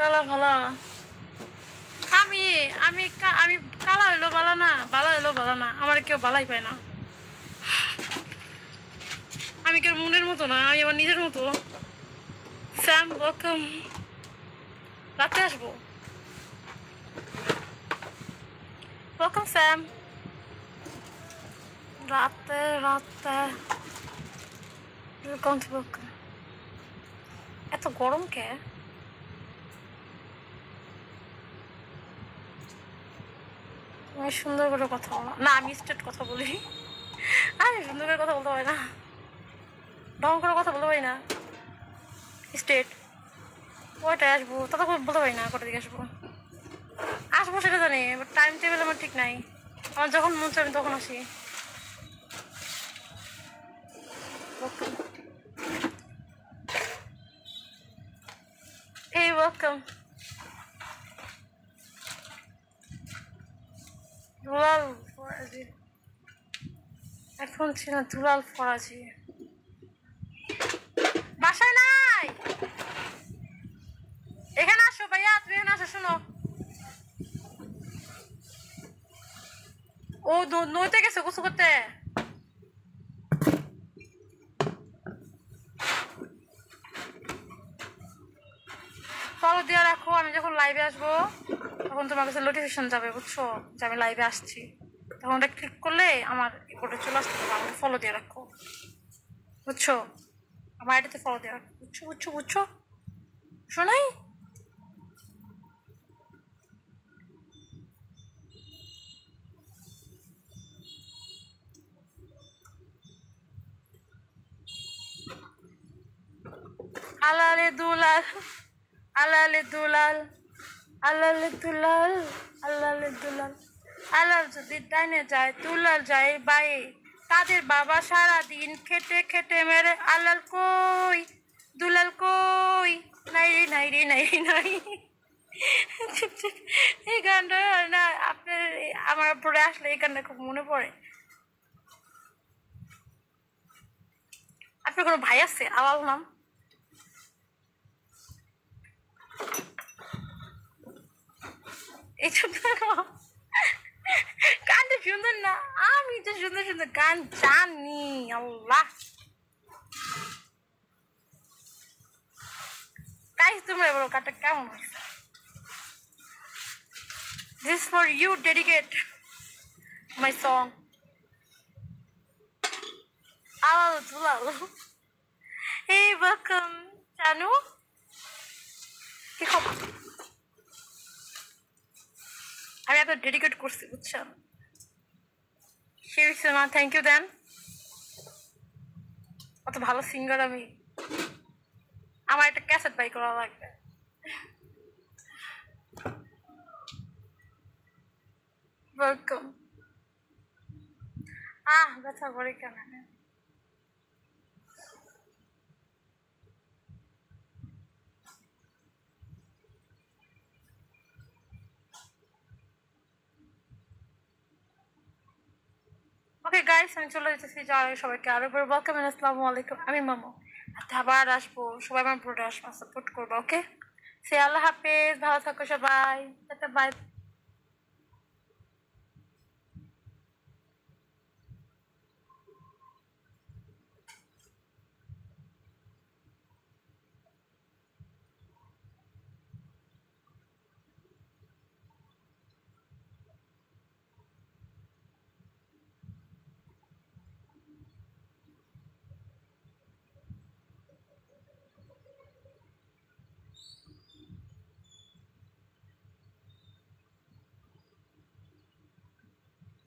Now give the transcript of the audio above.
কালা ভালা আমি আমি আমি কালা হইলো বালা না, বালা হইলো বালা না, আমার কেউ বালাই পায় না। আমি কেউ মনের মতো না, আমি আমার নিজের মতো। Sam welcome. রাতে আসবো। Welcome Sam. রাতে রাতে ওয়েলকাম টু ওয়েলকাম। এত গরম কে? তুমি সুন্দর করে কথা বলো না, আমি স্ট্রেট কথা বলি। আমি সুন্দর করে কথা বলতে পারি না, ঢং করে কথা বলতে পারি না, স্ট্রেট। কয়টায় আসবো তা তো বলতে পারি না, কটার দিকে আসবো। আসবো সেটা জানি, বাট টাইম টেবিল আমার ঠিক নাই। আমার যখন মন চায় আমি তখন আসি। এই ওয়েলকাম। দুলাল ফরাজি, এখন ছিল দুলাল ফরাজি। বাসায় নাই, এখানে আসো ভাইয়া, তুমি এখানে আসো। শোনো, ও নইতে গেছে গোসল করতে। ফলো দিয়ে রাখো, আমি যখন লাইভে আসবো তখন তোমার কাছে নোটিফিকেশন যাবে, বুঝছো, যে আমি লাইভে আসছি। তখন ওটা ক্লিক করলে আমার রিপোর্টে চলে আসতে হবে। আমাকে ফলো দিয়ে রাখো, বুঝছো, আমার আইডিতে ফলো দিয়ে রাখো, বুঝছো বুঝছো বুঝছো, শোনাই। আলালে দুলাল, আলালে দুলাল, আলালে দুলাল, আলালে দুলাল। আলাল যদি ডাইনে যায় দুলাল যায় বায়ে, তাদের বাবা সারাদিন খেটে খেটে মেরে। আলাল কই, দুলাল কই, নাই রে নাই রে নাই রে নাই। এই গানটা না আপনার, আমার পরে আসলে এই গানটা খুব মনে পড়ে। আপনার কোনো ভাই আছে আলাল নাম? এইসব গানটা সুন্দর না, আমি তো সুন্দর সুন্দর গান জানি। আল্লাহ গাইস, তোমরা বলো গানটা কেমন হয়েছে? This for you dedicate my song. Alal tulal. Hey, welcome Chanu. কি খবর? আমি এত ডেডিকেট করছি, বুঝছেন? শিরিক সিনেমা, থ্যাংক ইউ দেন। অত ভালো সিঙ্গার আমি, আমার একটা ক্যাসেট বাই করা লাগবে। ওয়েলকাম। ব্যথা করে কেন? ওকে গাইস, আমি চলে যেতেছি, যাওয়ার আগে সবাইকে আরো করে ওয়েলকাম এন্ড আসসালামু আলাইকুম। আমি মামু, আবার আসবো, সবাই আমার পুরোটা আসবো, সাপোর্ট করবো। ওকে, সে আল্লাহ হাফেজ, ভালো থাকো সবাই, বাই।